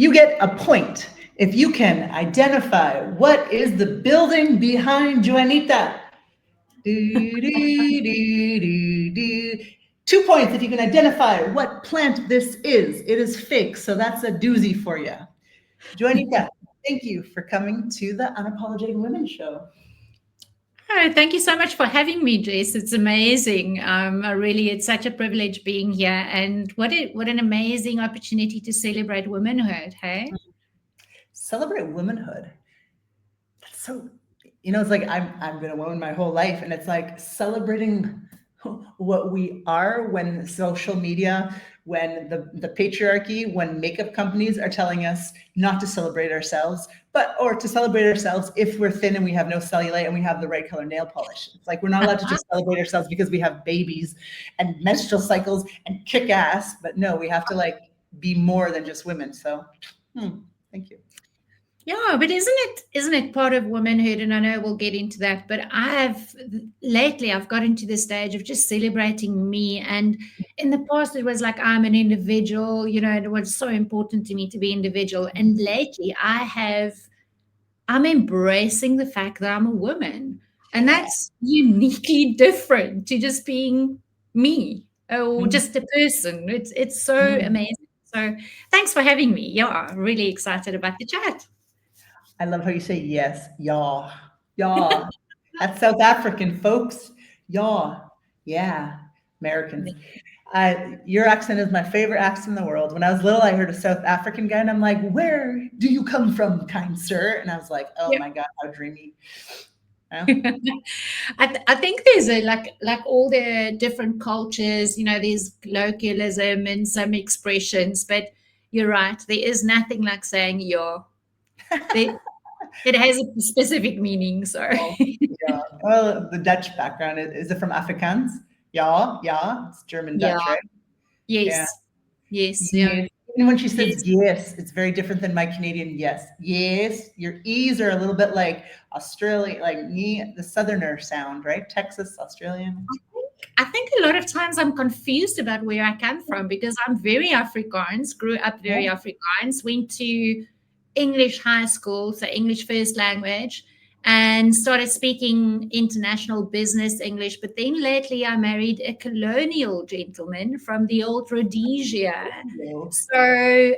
You get a point if you can identify what is the building behind Johanita. 2 points if you can identify what plant this is. It is fake, so that's a doozy for you. Johanita, thank you for coming to the Unapologetic Women Show. Oh, thank you so much for having me, Jess. It's amazing. It's such a privilege being here, and what an amazing opportunity to celebrate womanhood. Hey, celebrate womanhood. That's so. It's like I've been a woman my whole life, and it's like celebrating what we are when social media, when the patriarchy, when makeup companies are telling us not to celebrate ourselves, or to celebrate ourselves if we're thin and we have no cellulite and we have the right color nail polish. It's like we're not allowed to just celebrate ourselves because we have babies and menstrual cycles and kick ass, but no, we have to like be more than just women. So thank you. Yeah, but isn't it part of womanhood? And I know we'll get into that, but I've gotten to the stage of just celebrating me. And in the past, it was like I'm an individual, it was so important to me to be individual. And lately, I'm embracing the fact that I'm a woman. And that's uniquely different to just being me or just a person. It's so amazing. So thanks for having me. Yeah, really excited about the chat. I love how you say yes, yaw, yaw. That's South African, folks. Yaw, yeah, Americans. Your accent is my favorite accent in the world. When I was little, I heard a South African guy, and I'm like, "Where do you come from, kind sir?" And I was like, "Oh my God, how dreamy." Yeah. I think there's like all the different cultures, there's colloquialism and some expressions, but you're right. There is nothing like saying "yo." It has a specific meaning. So, yeah. Well, the Dutch background is it from Afrikaans? Yeah, yeah. It's German Dutch, right? Yes. Yeah. Yes. Yeah. Even when she says yes, it's very different than my Canadian yes. Yes. Your E's are a little bit like Australia, like me, the Southerner sound, right? Texas, Australian. I think a lot of times I'm confused about where I come from because I'm very Afrikaans, grew up very Afrikaans, went to English high school, so English first language, and started speaking international business English. But then lately I married a colonial gentleman from the old Rhodesia. So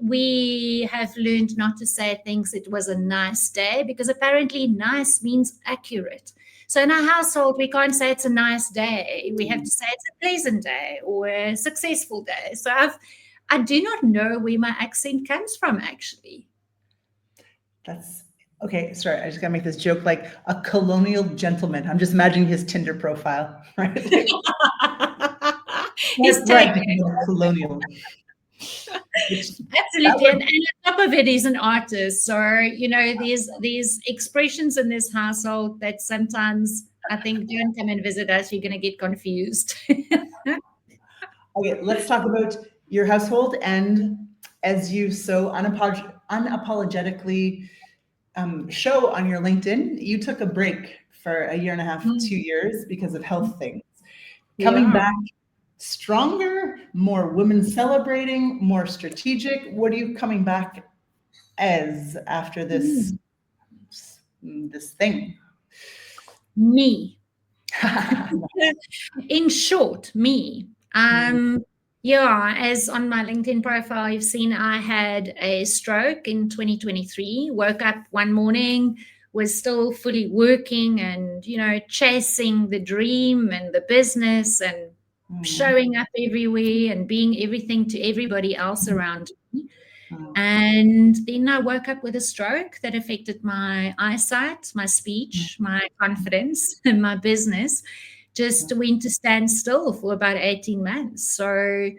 we have learned not to say things, it was a nice day, because apparently nice means accurate. So in our household, we can't say it's a nice day. We have to say it's a pleasant day or a successful day. So I do not know where my accent comes from, actually. That's okay. Sorry, I just gotta make this joke. Like a colonial gentleman. I'm just imagining his Tinder profile, right? He's right, colonial. Absolutely, and on top of it, he's an artist. So these expressions in this household that sometimes I think don't come and visit us. You're going to get confused. Okay, let's talk about your household. And as you so unapologetically show on your LinkedIn, you took a break for a year and a half, 2 years because of health things. Coming back stronger, more women celebrating, more strategic. What are you coming back as after this thing? Me. In short, me. Yeah, as on my LinkedIn profile, you've seen I had a stroke in 2023. Woke up one morning, was still fully working and, chasing the dream and the business and showing up everywhere and being everything to everybody else around me. And then I woke up with a stroke that affected my eyesight, my speech, my confidence, and my business. Just went to stand still for about 18 months. So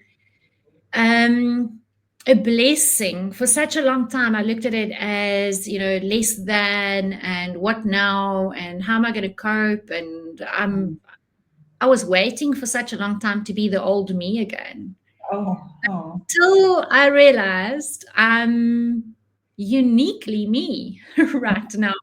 a blessing. For such a long time, I looked at it as, less than and what now and how am I going to cope? And I was waiting for such a long time to be the old me again. Until I realized I'm uniquely me right now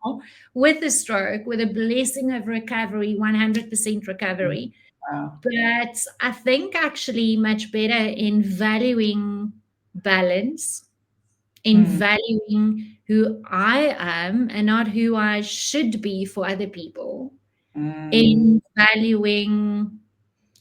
with a stroke, with a blessing of recovery, 100% recovery. But I think actually much better in valuing balance, in valuing who I am and not who I should be for other people, in valuing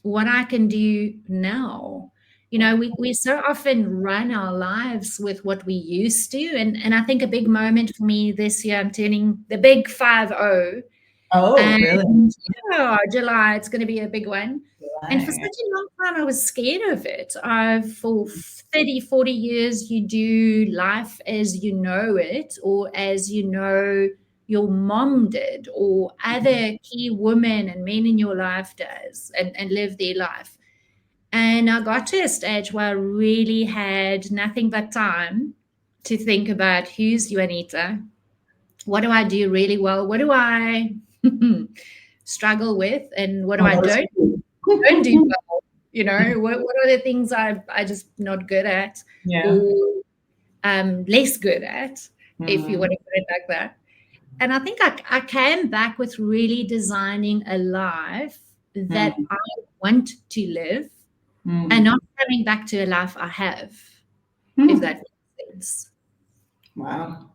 what I can do now. We so often run our lives with what we used to. And I think a big moment for me this year, I'm turning the big 50. Oh, really? And yeah, July, it's going to be a big one. And for such July. a long time, I was scared of it. For 30, 40 years, you do life as you know it, or as you know your mom did, or other key women and men in your life does, and live their life. And I got to a stage where I really had nothing but time to think about who's Juanita, what do I do really well, what do I struggle with, and what do Oh, I that was don't do cool. well. What are the things I just not good at, Yeah. or less good at, if you want Mm, to put it like that. And I think I came back with really designing a life that mm, I want to live, and mm, not coming back to a life I have, if that mm. makes sense. Wow.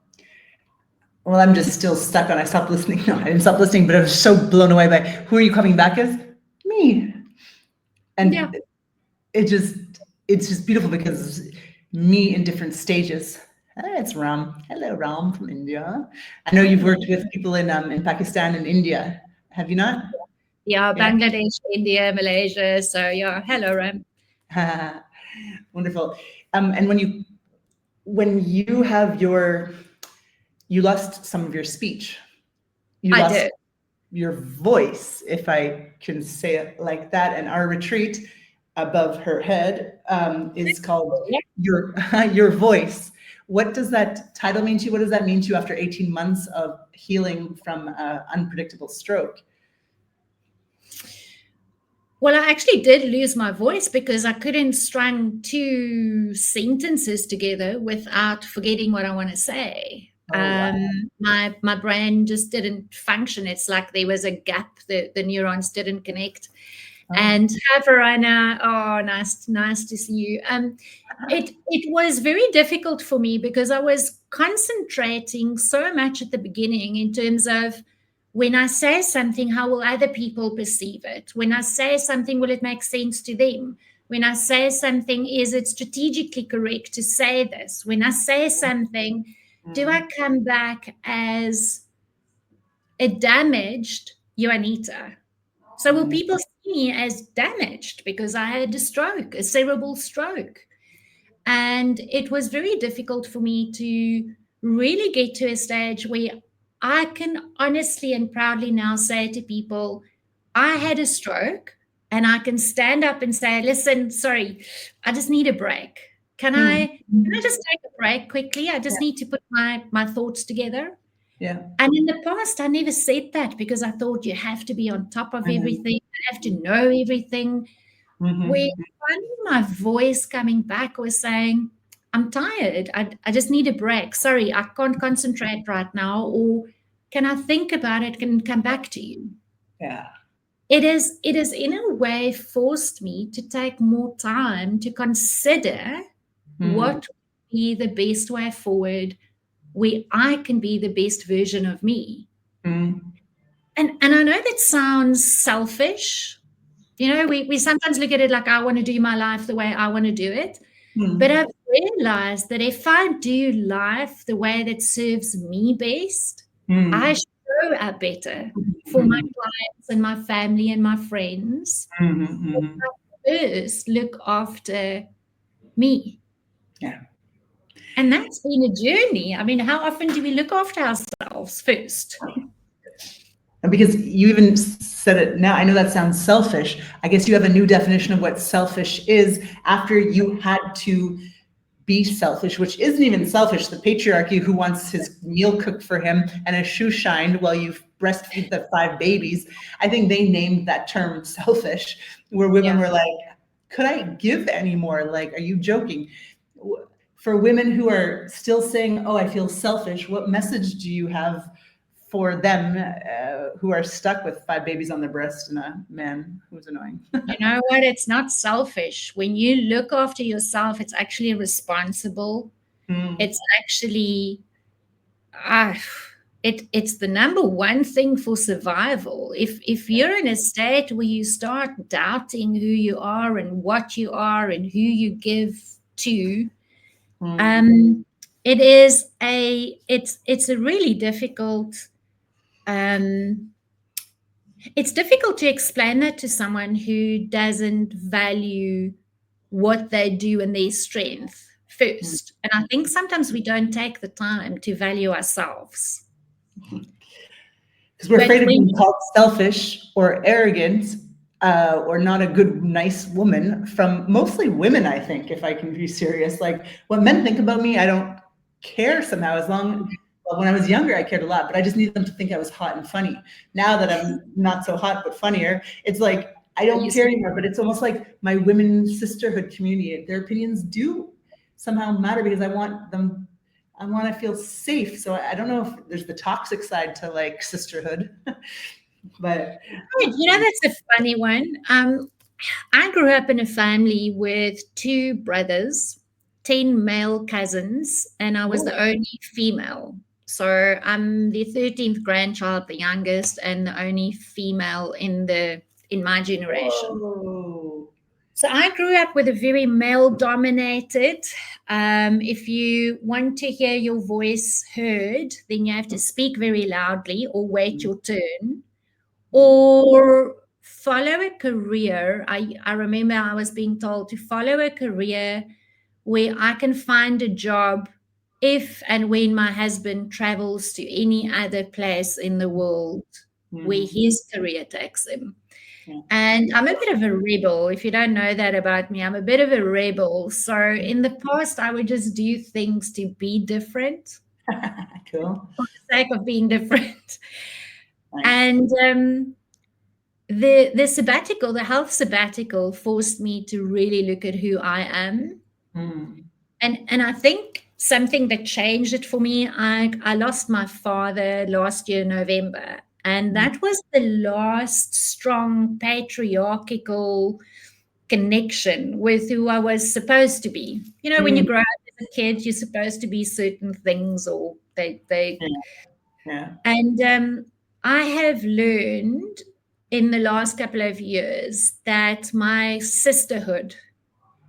Well, I'm just still stuck on I stopped listening. No, I didn't stop listening, but I was so blown away by who are you coming back as? Me. Yeah. And it just it's just beautiful because me in different stages. It's Ram. Hello, Ram from India. I know you've Hi. worked with people in Pakistan and India. Have you not? Yeah, Yeah. Bangladesh, India, Malaysia. So yeah, hello, Ram. Wonderful. And when you have you lost some of your speech, you I lost did. your voice, if I can say it like that. And our retreat above her head is called Yeah. your your voice. What does that title mean to you? What does that mean to you after 18 months of healing from unpredictable stroke? Well, I actually did lose my voice because I couldn't string two sentences together without forgetting what I want to say. Oh, wow. My brain just didn't function. It's like there was a gap. The neurons didn't connect. Oh. And hi, Verena. Oh, nice to see you. It was very difficult for me because I was concentrating so much at the beginning in terms of, when I say something, how will other people perceive it? When I say something, will it make sense to them? When I say something, is it strategically correct to say this? When I say something, do I Mm, come back as a damaged Juanita? So will mm, people see me as damaged because I had a stroke, a cerebral stroke? And it was very difficult for me to really get to a stage where I can honestly and proudly now say to people, I had a stroke, and I can stand up and say, listen, sorry, I just need a break. mm. Can I just take a break quickly? I just need to put my thoughts together. Yeah. And in the past, I never said that because I thought you have to be on top of Mhm, everything, you have to know everything. Where mhm, finally my voice coming back was saying, I'm tired. I just need a break. Sorry, I can't concentrate right now. Or can I think about it and come back to you? yeah. It is in a way forced me to take more time to consider Mm, what would be the best way forward, where I can be the best version of me. mm, And I know that sounds selfish. We sometimes look at it like, I want to do my life the way I want to do it. But mm, I've realized that if I do life the way that serves me best, I mm, show up better for my mhm, clients and my family and my friends. mhm, If mhm. I first look after me. Yeah. And that's been a journey. I mean, how often do we look after ourselves first? And because you even said it now, I know that sounds selfish. I guess you have a new definition of what selfish is after you had to be selfish, which isn't even selfish. The patriarchy who wants his meal cooked for him and his shoe shined while you breastfeed the 5 babies. I think they named that term selfish, where women Yeah. were like, could I give any more? Like, are you joking? For women who are still saying, oh, I feel selfish, what message do you have for them who are stuck with 5 babies on their breast and a man who's annoying? You know what? It's not selfish. When you look after yourself, it's actually responsible. Mm. It's actually uh, it's the number one thing for survival. If you're in a state where you start doubting who you are and what you are and who you give to, Mm. um, it's a really difficult um, it's difficult to explain that to someone who doesn't value what they do and their strength Mm. first. And I think sometimes we don't take the time to value ourselves. Because we're But afraid of when being called selfish or arrogant, or not a good, nice woman from mostly women, I think, if I can be serious. Like what men think about me, I don't care somehow. Well, when I was younger, I cared a lot, but I just needed them to think I was hot and funny. Now that I'm not so hot, but funnier, it's like, I don't you care anymore, but it's almost like my women sisterhood community, their opinions do somehow matter because I want to feel safe. So I don't know if there's the toxic side to like sisterhood, but that's a funny one. I grew up in a family with two brothers, 10 male cousins, and I was the whoa, only female. So I'm the 13th grandchild, the youngest, and the only female in my generation. whoa. So I grew up with a very male dominated. If you want to hear your voice heard, then you have to speak very loudly or wait your turn or follow a career. I remember I was being told to follow a career where I can find a job if and when my husband travels to any other place in the world where Mm, his career takes him. yeah. And I'm a bit of a rebel. If you don't know that about me, I'm a bit of a rebel. So in the past, I would just do things to be different Cool. for the sake of being different. Nice. And the sabbatical, the health sabbatical, forced me to really look at who I am. Mm, And I think something that changed it for me, I lost my father last year, November. And mm, that was the last strong patriarchal connection with who I was supposed to be. You know, when you mm, grow up as a kid, you're supposed to be certain things, or they yeah. Yeah. and I have learned in the last couple of years that my sisterhood,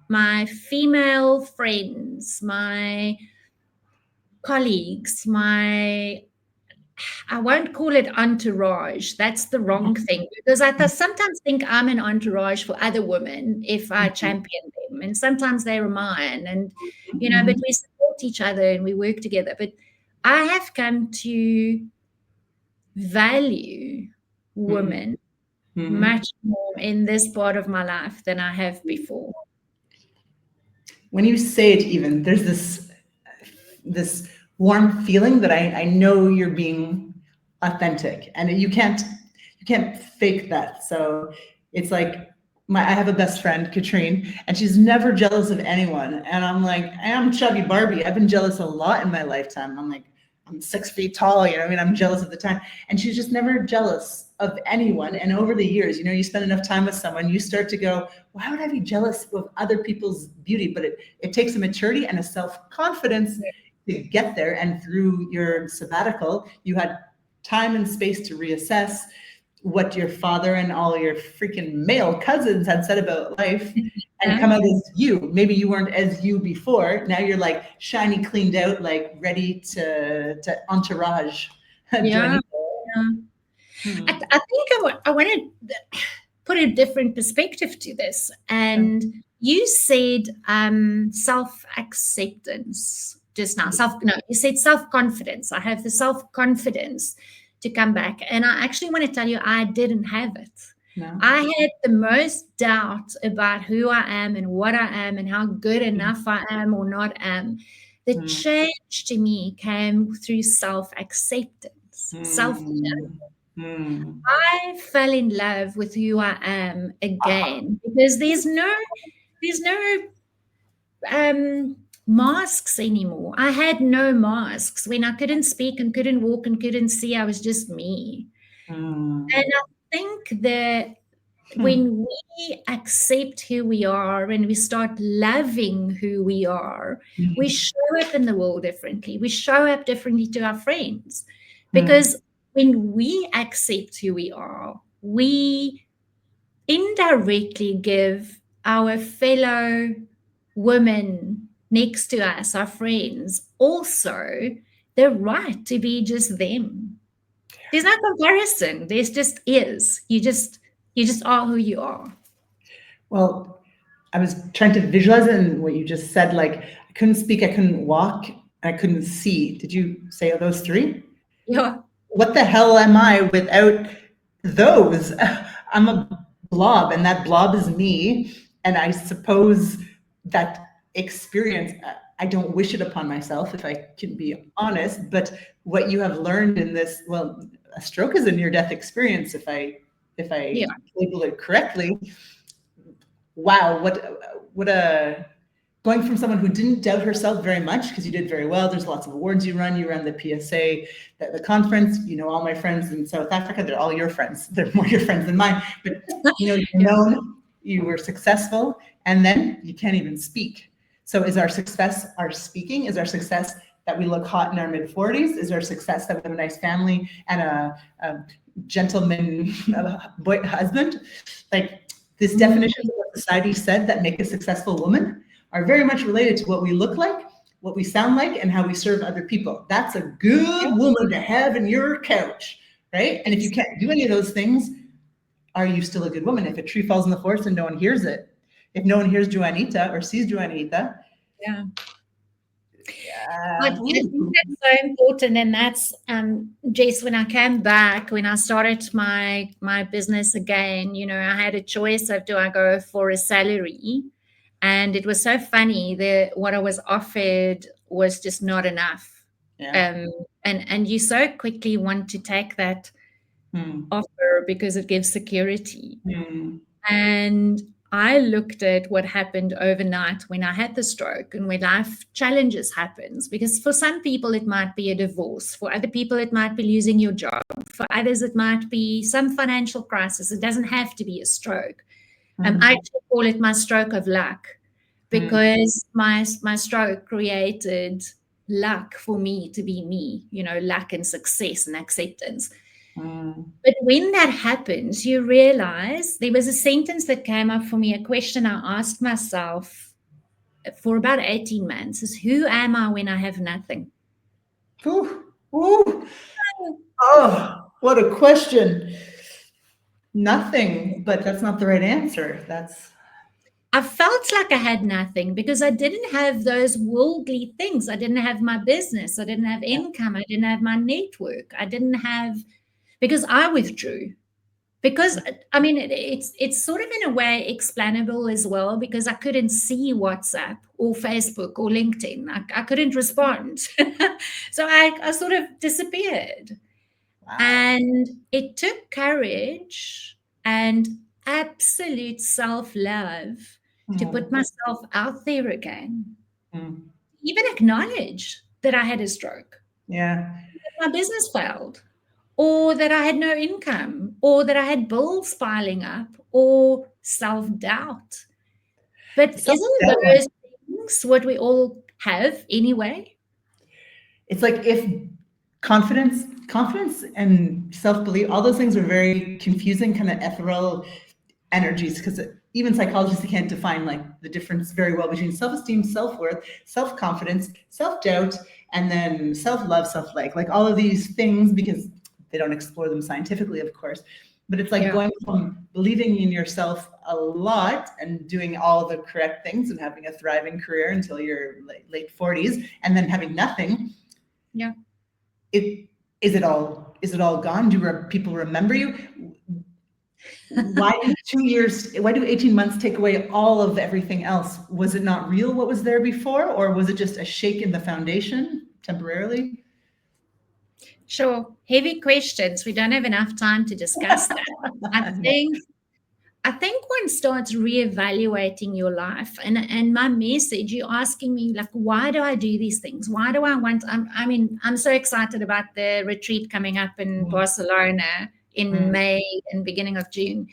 my female friends, my colleagues, my I won't call it entourage. That's the wrong thing because sometimes think I'm an entourage for other women if I champion them, and sometimes they're mine, and but Mhm, we support each other and we work together. But I have come to value mhm, women mhm. much more in this part of my life than I have before. When you say it, even there's this warm feeling that I know you're being authentic, and you can't fake that. So it's like I have a best friend, Katrine, and she's never jealous of anyone. And I'm like, I am chubby Barbie. I've been jealous a lot in my lifetime. I'm like, I'm 6 feet tall, you know, I mean, I'm jealous of the time. And she's just never jealous of anyone. And over the years, you know, you spend enough time with someone, you start to go, why would I be jealous of other people's beauty? But it takes a maturity and a self-confidence to get there. And through your sabbatical, you had time and space to reassess what your father and all your freaking male cousins had said about life and Yeah, come out as you. Maybe you weren't as you before. Now you're like shiny, cleaned out, like ready to entourage yeah, Johanita. yeah. I Hmm. think I want to put a different perspective to this. Sure. And you said self acceptance just now. No, you said self confidence. I have the self confidence to come back. And I actually want to tell you, I didn't have it. No. I had the most doubt about who I am and what I am and how good enough I am or not am. The Hmm. change to me came through self acceptance, self Hmm. Hmm. I fell in love with who I am again because there's no masks anymore. I had no masks when I couldn't speak and couldn't walk and couldn't see. I was just me. And Hmm. I think that. when we accept who we are, when we start loving who we are, we show up in the world differently. We show up differently to our friends. Because when we accept who we are, we indirectly give our fellow women next to us, our friends, also the right to be just them. There's no comparison. There's just is. You just are who you are. Well, I was trying to visualize it and what you just said, like I couldn't speak, I couldn't walk, and I couldn't see. Did you say those three? Yeah. What the hell am I without those? I'm a blob, and that blob is me. And I suppose that experience, I don't wish it upon myself, if I can be honest. But what you have learned in this, well, a stroke is a near-death experience, if I Yeah. label it correctly. Wow, what a going from someone who didn't doubt herself very much, because you did very well. There's lots of awards you ran the PSA, the conference, all my friends in South Africa, they're all your friends. They're more your friends than mine, but you're known, you were successful, and then you can't even speak. So is our success our speaking? Is our success that we look hot in our mid-40s? Is our success that we have a nice family and a gentleman boy husband? Like, this definition of what society said that make a successful woman are very much related to what we look like, what we sound like, and how we serve other people. That's a good woman to have in your couch, right? And if you can't do any of those things, are you still a good woman? If a tree falls in the forest and no one hears it, if no one hears Johanita or sees Johanita, Yeah. I think that's so important, and that's Jess. When I came back, when I started my business again, I had a choice of, do I go for a salary, and it was so funny that what I was offered was just not enough. yeah. And you so quickly want to take that offer because it gives security. And I looked at what happened overnight when I had the stroke and when life challenges happens, because for some people it might be a divorce, for other people it might be losing your job, for others it might be some financial crisis. It doesn't have to be a stroke. I actually call it my stroke of luck, because my stroke created luck for me to be me, luck and success and acceptance. But when that happens, you realize there was a sentence that came up for me, a question I asked myself for about 18 months is, who am I when I have nothing? Ooh, ooh. Oh, what a question. Nothing, but that's not the right answer. I felt like I had nothing because I didn't have those worldly things. I didn't have my business. I didn't have income. I didn't have my network. I didn't have, because I withdrew. Because it's sort of in a way explainable as well, because I couldn't see WhatsApp or Facebook or LinkedIn. I couldn't respond. So I sort of disappeared. Wow. And it took courage and absolute self-love to put myself out there again. Even acknowledge that I had a stroke. Yeah. That my business failed, or that I had no income, or that I had bills piling up, or self-doubt. But isn't those things what we all have anyway? It's like, if confidence and self-belief, all those things are very confusing, kind of ethereal energies, because even psychologists can't define like the difference very well between self-esteem, self-worth, self-confidence, self-doubt, and then self-love, like all of these things, because they don't explore them scientifically, of course. But it's like going from believing in yourself a lot and doing all the correct things and having a thriving career until your late 40s, and then having nothing. Yeah. Is it all gone? Do people remember you? Why do 2 years, why do 18 months take away all of everything else? Was it not real what was there before, or was it just a shake in the foundation temporarily? Sure. Heavy questions. We don't have enough time to discuss that. I think one starts reevaluating your life, and my message, you're asking me like, why do I do these things? Why do I want? I'm so excited about the retreat coming up in Barcelona in May and beginning of June.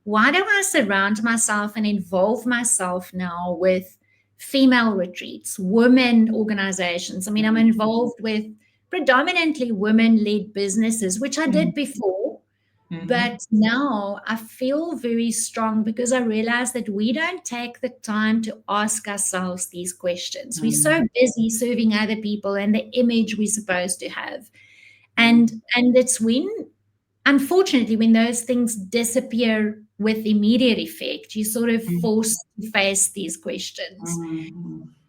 why do I surround myself and involve myself now with female retreats, women organizations? I mean, I'm involved with predominantly women-led businesses, which I did before. But now I feel very strong because I realize that we don't take the time to ask ourselves these questions. We're so busy serving other people and the image we're supposed to have. And it's when, unfortunately, when those things disappear with immediate effect, you sort of forced to face these questions.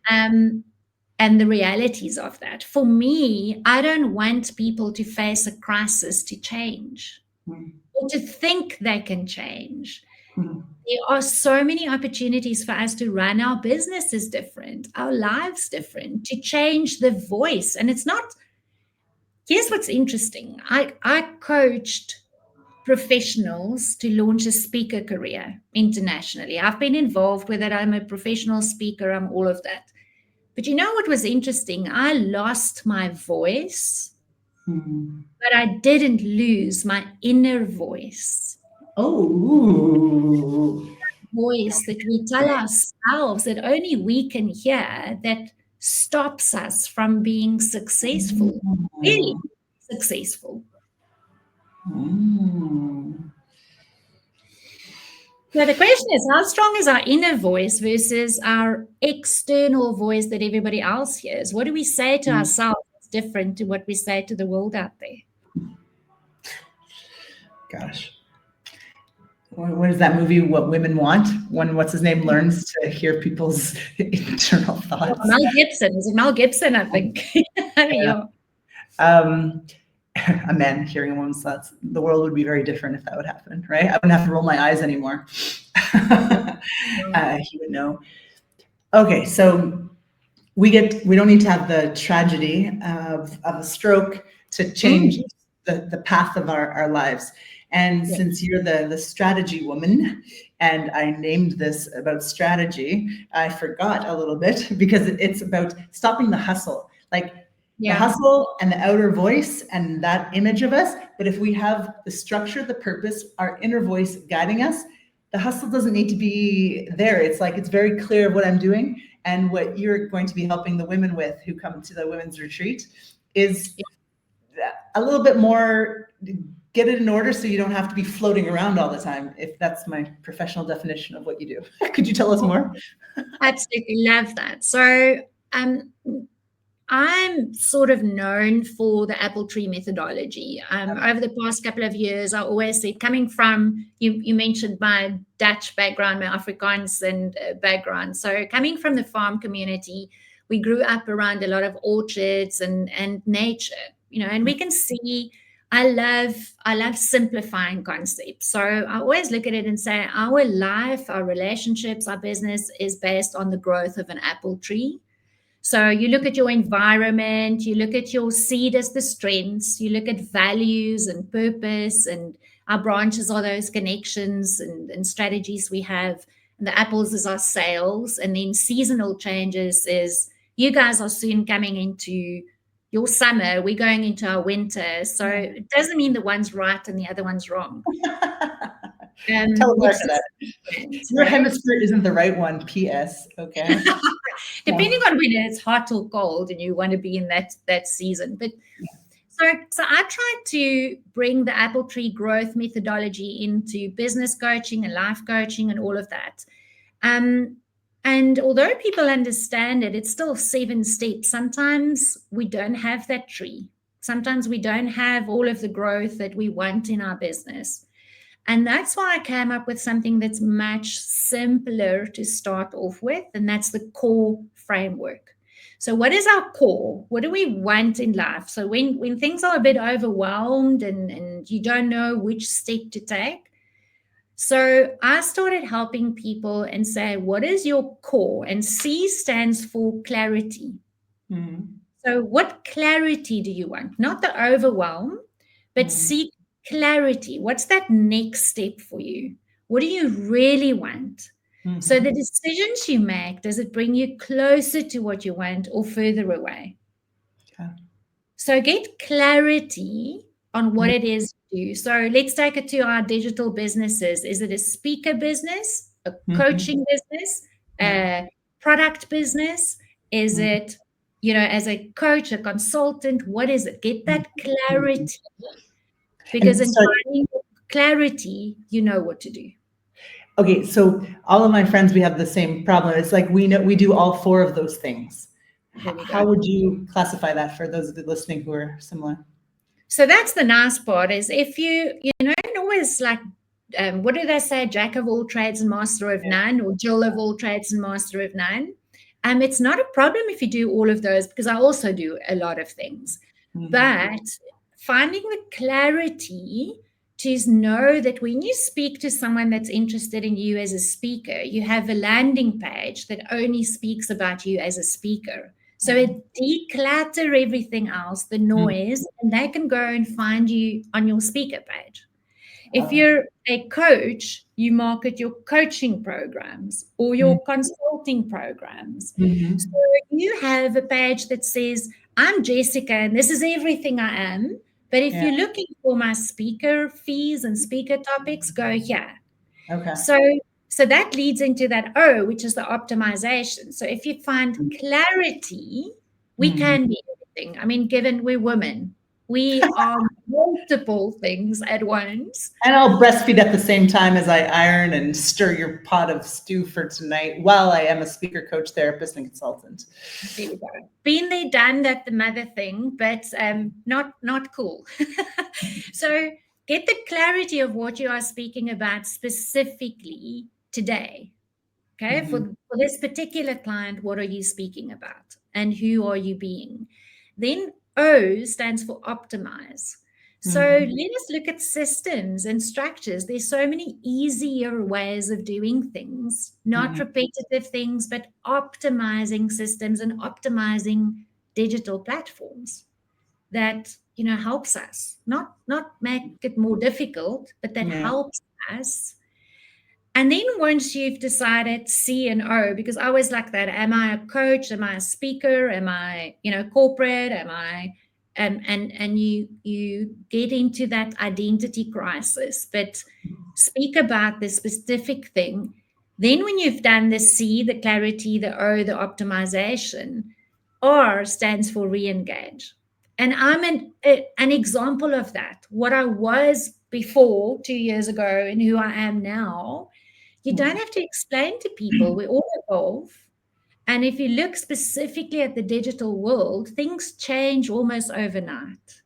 And the realities of that. For me, I don't want people to face a crisis to change or to think they can change. There are so many opportunities for us to run our businesses different, our lives different, to change the voice. And it's not, here's what's interesting. I coached professionals to launch a speaker career internationally. I've been involved with it. I'm a professional speaker. I'm all of that. But you know what was interesting? I lost my voice, but I didn't lose my inner voice. Oh, Voice that we tell ourselves that only we can hear, that stops us from being successful, really successful. So the question is, how strong is our inner voice versus our external voice that everybody else hears? What do we say to ourselves that's different to what we say to the world out there? gosh. What is that movie, What Women Want? When, what's his name, learns to hear people's internal thoughts. Mel Gibson. Is it Mel Gibson, I think? Yeah. A man hearing a woman's thoughts, the world would be very different if that would happen, right? I wouldn't have to roll my eyes anymore. He would know. Okay, so we don't need to have the tragedy of a stroke to change the path of our lives. And since you're the strategy woman, and I named this about strategy, I forgot a little bit because it's about stopping the hustle. Like the hustle and the outer voice and that image of us. But if we have the structure, the purpose, our inner voice guiding us, the hustle doesn't need to be there. It's like, it's very clear of what I'm doing. And what you're going to be helping the women with who come to the women's retreat is a little bit more, get it in order so you don't have to be floating around all the time, if that's my professional definition of what you do. Could you tell us more? Absolutely love that. So I'm sort of known for the apple tree methodology. Over the past couple of years, I always said, coming from, you mentioned my Dutch background, my Afrikaans and background. So coming from the farm community, we grew up around a lot of orchards and nature, and we can see, I love simplifying concepts. So I always look at it and say, our life, our relationships, our business is based on the growth of an apple tree. So you look at your environment, you look at your seed as the strengths, you look at values and purpose, and our branches are those connections and strategies we have. And the apples is our sales, and then seasonal changes is, you guys are soon coming into your summer, we're going into our winter. So it doesn't mean the one's right and the other one's wrong. Tell Mark that. Your hemisphere isn't the right one, PS, okay? Depending on when it's hot or cold and you want to be in that season. But so I try to bring the apple tree growth methodology into business coaching and life coaching and all of that. And although people understand it, it's still 7 steps. Sometimes we don't have that tree. Sometimes we don't have all of the growth that we want in our business. And that's why I came up with something that's much simpler to start off with, and that's the core framework. So what is our core? What do we want in life? So when things are a bit overwhelmed and you don't know which step to take, so I started helping people and say, what is your core? And C stands for clarity. So what clarity do you want? Not the overwhelm, but seek clarity. What's that next step for you? What do you really want? So the decisions you make, does it bring you closer to what you want or further away? So get clarity on what it is do. So let's take it to our digital businesses. Is it a speaker business, a coaching business, a product business? Is it, as a coach, a consultant? What is it? Get that clarity, because And in start. finding clarity, you know what to do. Okay, so all of my friends, we have the same problem. It's like we know we do all four of those things. There we How go. would you classify that for those of you listening who are similar? So that's the nice part, is if you always like, what do they say? Jack of all trades and master of none, or Jill of all trades and master of none. It's not a problem if you do all of those, because I also do a lot of things. But finding the clarity to know that when you speak to someone that's interested in you as a speaker, you have a landing page that only speaks about you as a speaker. So it declutter everything else, the noise, and they can go and find you on your speaker page. If you're a coach, you market your coaching programs or your consulting programs. So you have a page that says, I'm Jessica and this is everything I am. But if you're looking for my speaker fees and speaker topics, go here. Okay. So that leads into that O, which is the optimization. So if you find clarity, we can be everything. I mean, given we're women, we are multiple things at once. And I'll breastfeed at the same time as I iron and stir your pot of stew for tonight while I am a speaker, coach, therapist, and consultant. There we go. Been there, done that, the mother thing, but not cool. So get the clarity of what you are speaking about specifically today. Okay, for this particular client, what are you speaking about and who are you being? Then O stands for optimize. So let us look at systems and structures. There's so many easier ways of doing things, not repetitive things, but optimizing systems and optimizing digital platforms that helps us, not make it more difficult, but that helps us. And then once you've decided C and O, because I always like that, am I a coach? Am I a speaker? Am I, corporate? Am I, and you get into that identity crisis, but speak about the specific thing. Then when you've done the C, the clarity, the O, the optimization, R stands for re-engage. And I'm an example of that. What I was before 2 years ago and who I am now. You don't have to explain to people. We all evolve. And if you look specifically at the digital world, things change almost overnight.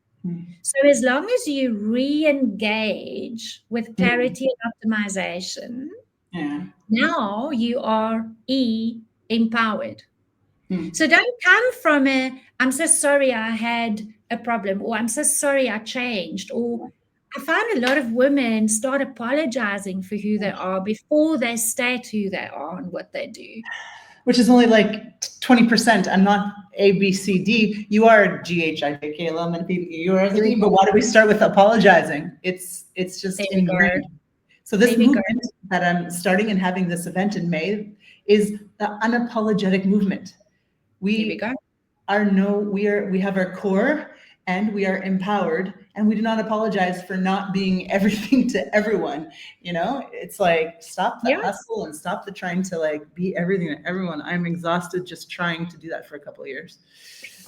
So as long as you re-engage with clarity and optimization, now you are empowered. So don't come from I'm so sorry I had a problem, or I'm so sorry I changed, or I find a lot of women start apologizing for who they are before they state who they are and what they do. Which is only like 20%. I'm not A, B, C, D. You are G, H, I, J, K, L, M, N, P, you are the D. But why do we start with apologizing? It's just ingrained. So this movement that I'm starting and having this event in May is the unapologetic movement. We have our core, and we are empowered, and we do not apologize for not being everything to everyone. It's like, stop the hustle and stop the trying to like be everything to everyone. I'm exhausted just trying to do that for a couple of years.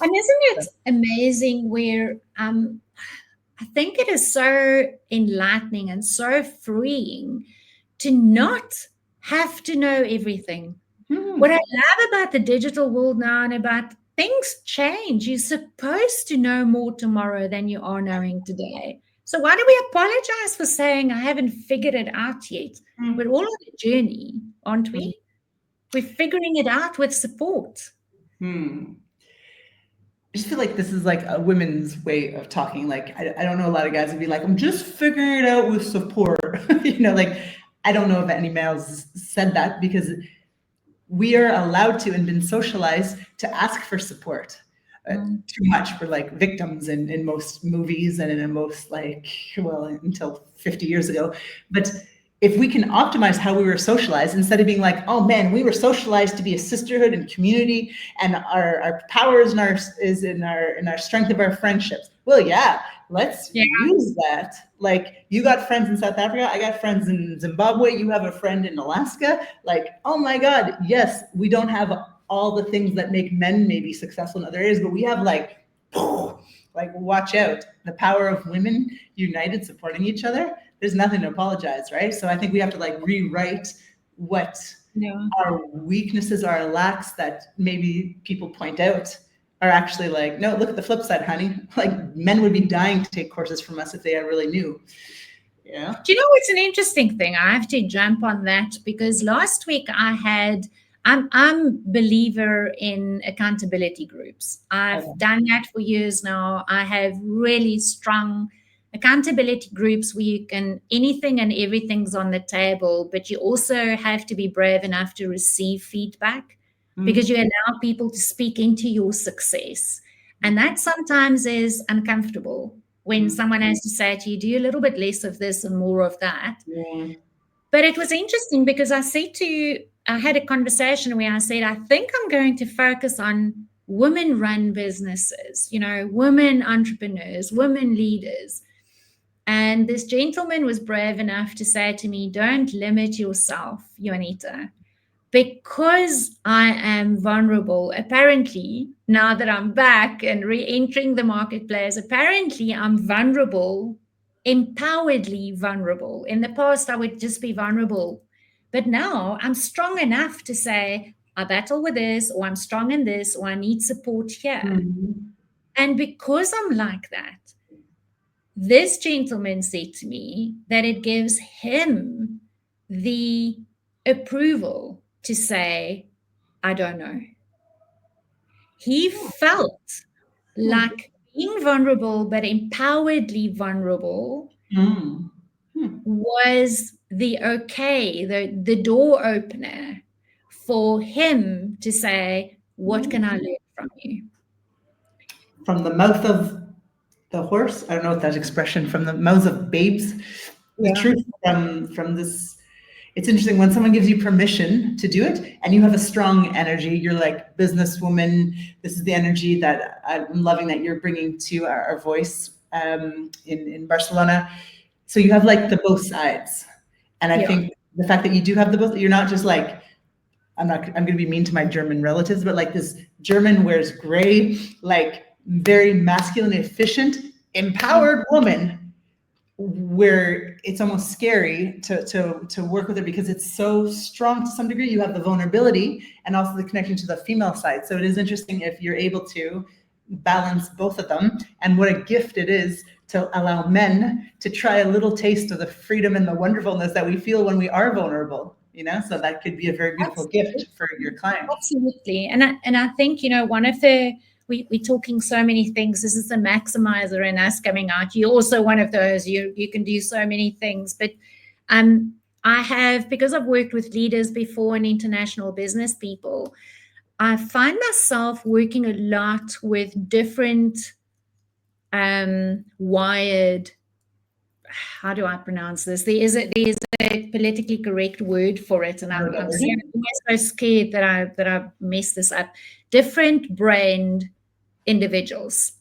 And isn't it amazing where I think it is so enlightening and so freeing to not have to know everything. What I love about the digital world now and about things change. You're supposed to know more tomorrow than you are knowing today. So why do we apologize for saying I haven't figured it out yet? We're all on a journey, aren't we? We're figuring it out with support. I just feel like this is like a women's way of talking. Like, I don't know, a lot of guys would be like, I'm just figuring it out with support. Like, I don't know if any males said that, because we are allowed to and been socialized to ask for support. Too much. We're like victims in most movies and in most until 50 years ago. But if we can optimize how we were socialized, instead of being like, oh man, we were socialized to be a sisterhood and community, and our power is in our strength of our friendships. Well, yeah, let's Yeah. use that. Like, you got friends in South Africa, I got friends in Zimbabwe, you have a friend in Alaska. Like, oh my God, yes, we don't have all the things that make men maybe successful in other areas, but we have like watch out, the power of women united supporting each other. There's nothing to apologize, right? So I think we have to like rewrite what our weaknesses, our lacks that maybe people point out are actually like, no, look at the flip side, honey. Like, men would be dying to take courses from us if they really knew. Yeah. Do you know what's an interesting thing? I have to jump on that because last week I'm believer in accountability groups. I've done that for years now. I have really strong accountability groups where you can, anything and everything's on the table, but you also have to be brave enough to receive feedback because you allow people to speak into your success. And that sometimes is uncomfortable when someone has to say to you, do a little bit less of this and more of that. Yeah. But it was interesting because I had a conversation where I said, I think I'm going to focus on women-run businesses, women entrepreneurs, women leaders. And this gentleman was brave enough to say to me, don't limit yourself, Johanita. Because I am vulnerable, apparently, now that I'm back and re-entering the marketplace, apparently I'm vulnerable, empoweredly vulnerable. In the past, I would just be vulnerable. But now I'm strong enough to say, I battle with this, or I'm strong in this, or I need support here. And because I'm like that, this gentleman said to me that it gives him the approval to say, I don't know. He felt like being vulnerable, but empoweredly vulnerable was the okay, the door opener for him to say, what can I learn from you? From the mouth of the horse, I don't know what that expression, from the mouths of babes, the truth from this. It's interesting when someone gives you permission to do it and you have a strong energy. You're like, businesswoman, this is the energy that I'm loving that you're bringing to our voice in Barcelona. So you have like the both sides. And I think the fact that you do have the both, you're not just like, I'm going to be mean to my German relatives, but like this German wears gray, like very masculine, efficient, empowered woman, where it's almost scary to work with her because it's so strong to some degree. You have the vulnerability and also the connection to the female side. So it is interesting if you're able to balance both of them, and what a gift it is to allow men to try a little taste of the freedom and the wonderfulness that we feel when we are vulnerable. So that could be a very beautiful gift for your clients. Absolutely. And I think, one of the, we're talking so many things. This is the maximizer in us coming out. You're also one of those. You can do so many things. But I have, because I've worked with leaders before and international business people, I find myself working a lot with different wired, how do I pronounce this? There's a politically correct word for it, and I'm so scared that I mess this up. Different brained individuals.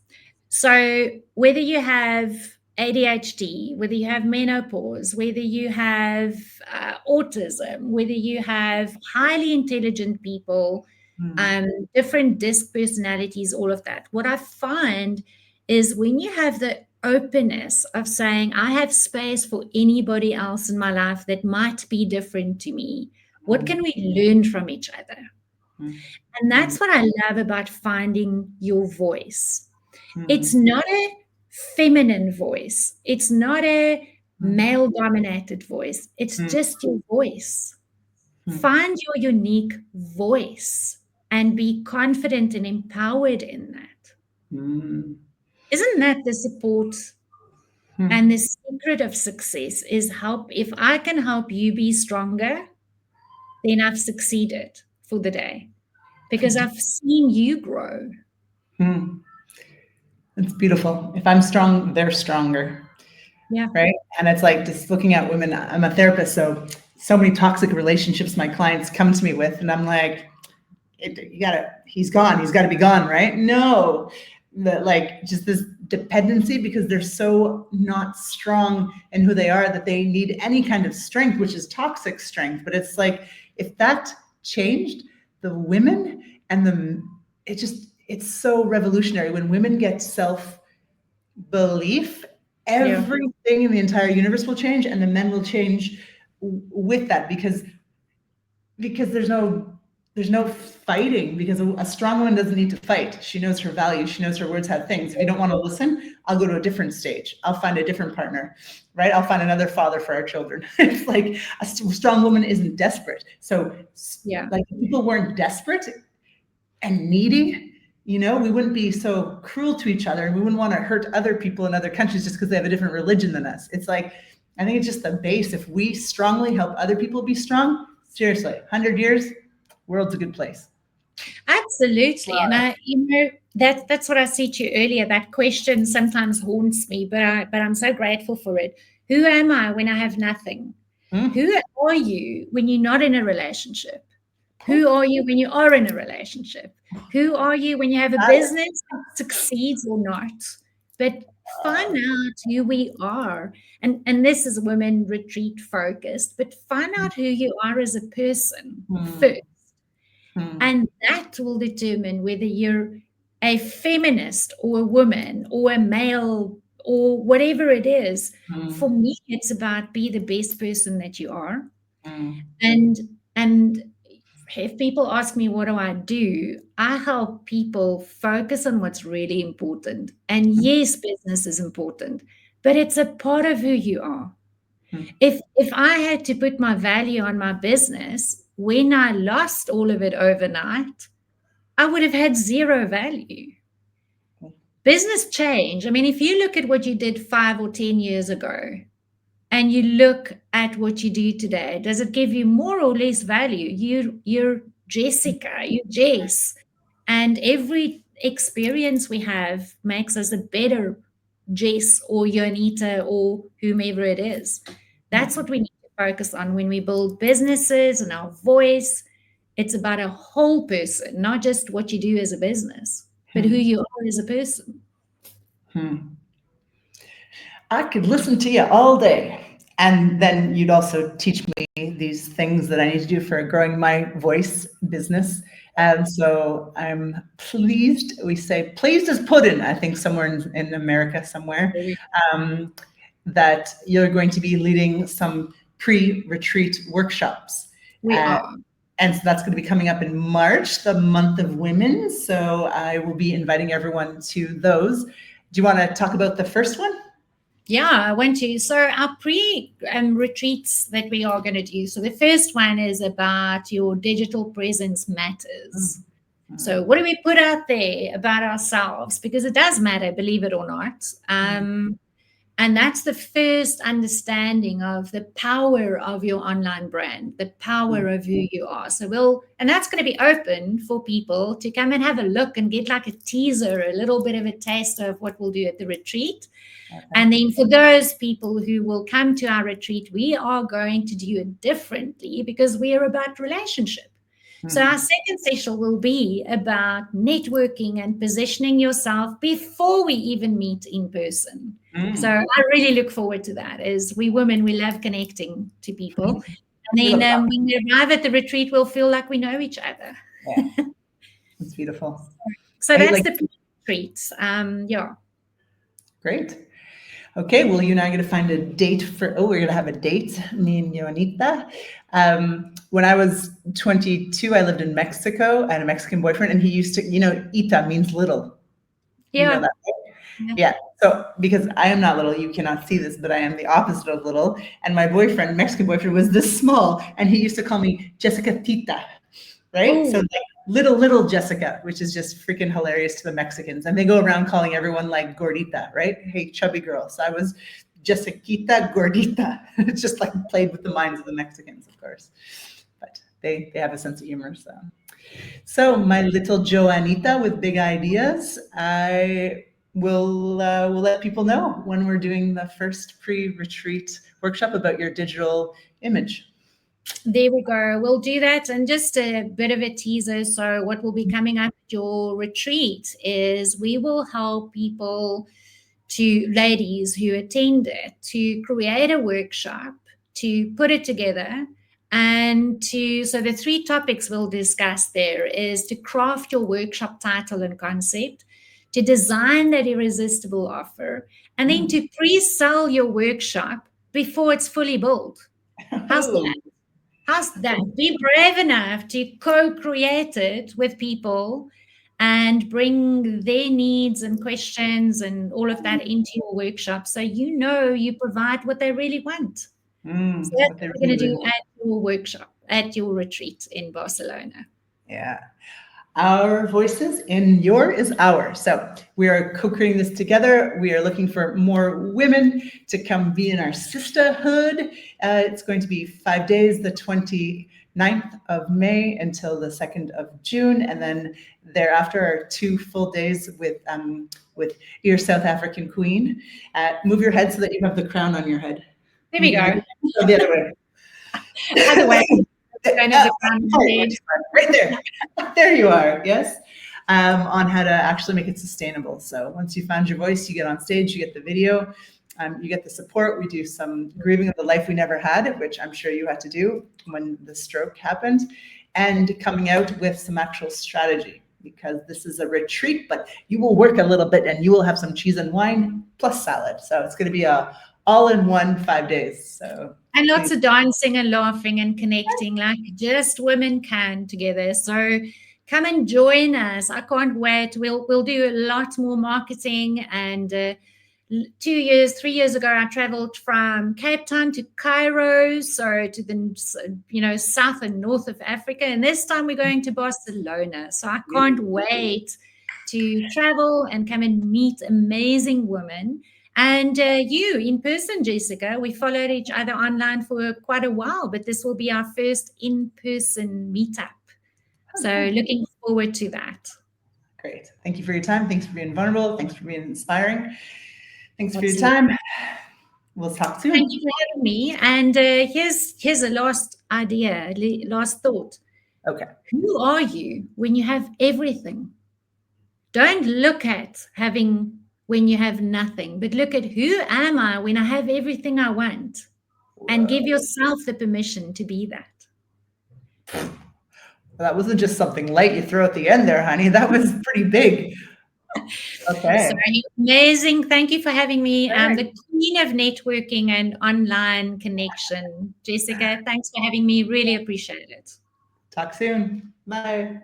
So whether you have ADHD, whether you have menopause, whether you have autism, whether you have highly intelligent people, different disc personalities, all of that. What I find is when you have the openness of saying, I have space for anybody else in my life that might be different to me. What can we learn from each other? And that's what I love about finding your voice. It's not a feminine voice. It's not a male-dominated voice. It's just your voice. Find your unique voice and be confident and empowered in that. Isn't that the support and the secret of success is help? If I can help you be stronger, then I've succeeded for the day because I've seen you grow. It's beautiful. If I'm strong, they're stronger. Yeah. right? And it's like just looking at women. I'm a therapist, so many toxic relationships my clients come to me with, and I'm like, he's gone. He's got to be gone, right? No, like just this dependency because they're so not strong in who they are that they need any kind of strength, which is toxic strength. But it's like if that changed, the women and it's so revolutionary when women get self belief. Yeah. Everything in the entire universe will change, and the men will change with that because there's no fighting because a strong woman doesn't need to fight. She knows her values. She knows her words have things. If you don't want to listen, I'll go to a different stage. I'll find a different partner, right? I'll find another father for our children. It's like a strong woman isn't desperate. So Yeah. like if people weren't desperate and needy, we wouldn't be so cruel to each other, and we wouldn't want to hurt other people in other countries just because they have a different religion than us. It's like, I think it's just the base. If we strongly help other people be strong, seriously, 100 years, world's a good place. Absolutely. And that's what I said to you earlier. That question sometimes haunts me, but I'm so grateful for it. Who am I when I have nothing? Who are you when you're not in a relationship? Who are you when you are in a relationship? Who are you when you have a business that succeeds or not? But find out who we are. And this is women retreat focused, but find out who you are as a person first. And that will determine whether you're a feminist or a woman or a male or whatever it is. For me, it's about be the best person that you are. And if people ask me what do, I help people focus on what's really important. And yes, business is important, but it's a part of who you are. If I had to put my value on my business, when I lost all of it overnight, I would have had zero value. Business change. I mean, if you look at what you did 5 or 10 years ago and you look at what you do today, does it give you more or less value? You're Jessica, you're Jess. And every experience we have makes us a better Jess or Johanita or whomever it is. That's what we need to focus on when we build businesses and our voice. It's about a whole person, not just what you do as a business, but who you are as a person. I could listen to you all day. And then you'd also teach me these things that I need to do for growing my voice business. And so I'm pleased. We say pleased as pudding, I think, somewhere in America, somewhere, that you're going to be leading some pre-retreat workshops. We are. And so that's going to be coming up in March, the month of women. So I will be inviting everyone to those. Do you want to talk about the first one? Yeah, I want to. So our retreats that we are going to do. So the first one is about your digital presence matters. So what do we put out there about ourselves? Because it does matter, believe it or not. And that's the first understanding of the power of your online brand, the power of who you are. And that's going to be open for people to come and have a look and get like a teaser, a little bit of a taste of what we'll do at the retreat. Okay. And then for those people who will come to our retreat, we are going to do it differently because we are about relationship. So our second session will be about networking and positioning yourself before we even meet in person. So I really look forward to that. As we women, we love connecting to people. And then when we arrive at the retreat, we'll feel like we know each other. Yeah, it's beautiful. So that's the retreat. Yeah. Great. Okay, well, you and I are going to find a date we're going to have a date, me and Johanita. When I was 22, I lived in Mexico. I had a Mexican boyfriend, and he used to, Ita means little. Yeah. You know that, right? Yeah. So because I am not little, you cannot see this, but I am the opposite of little. And my Mexican boyfriend, was this small, and he used to call me Jessica Tita, right? Ooh. So like little Jessica, which is just freaking hilarious to the Mexicans. And they go around calling everyone like gordita, right? Hey, chubby girl. So I was Jessiquita Gordita. It's just like played with the minds of the Mexicans, of course. But they have a sense of humor. So my little Johanita with big ideas. I we'll let people know when we're doing the first pre-retreat workshop about your digital image. There we go. We'll do that. And just a bit of a teaser. So, what will be coming up at your retreat is we will help people, to ladies who attend it, to create a workshop, to put it together. And so the three topics we'll discuss there is to craft your workshop title and concept, to design that irresistible offer, and then to pre-sell your workshop before it's fully built. How's that? How's that? Be brave enough to co-create it with people and bring their needs and questions and all of that into your workshop, so you provide what they really want. So that's What they what we're going to really do at your workshop, at your retreat in Barcelona. Yeah. Our voices in your is ours. So we are co-creating this together. We are looking for more women to come be in our sisterhood. It's going to be 5 days, the 29th of May until the 2nd of June. And then thereafter are 2 full days with your South African queen. Move your head so that you have the crown on your head. There we go. The other way. Other way. Kind of the right there. There you are. Yes. On how to actually make it sustainable. So once you found your voice, you get on stage, you get the video, you get the support. We do some grieving of the life we never had, which I'm sure you had to do when the stroke happened, and coming out with some actual strategy, because this is a retreat, but you will work a little bit and you will have some cheese and wine plus salad. So it's going to be a all-in-one 5 days. So and lots of dancing and laughing and connecting like just women can together. So come and join us. I can't wait. We'll do a lot more marketing. And 3 years ago, I traveled from Cape Town to Cairo, so to the south and north of Africa. And this time we're going to Barcelona. So I can't wait to travel and come and meet amazing women. And you in person, Jessica, we followed each other online for quite a while, but this will be our first in-person meetup. So looking forward to that. Great. Thank you for your time. Thanks for being vulnerable. Thanks for being inspiring. Thanks for your time. We'll talk soon. Thank you for having me. And here's a last idea, last thought. Okay. Who are you when you have everything? Don't look at having when you have nothing, but look at who am I when I have everything I want, and give yourself the permission to be that. Well, that wasn't just something light you throw at the end there, honey. That was pretty big. Okay. So amazing. Thank you for having me. I'm the queen of networking and online connection. Jessica, thanks for having me. Really appreciate it. Talk soon. Bye.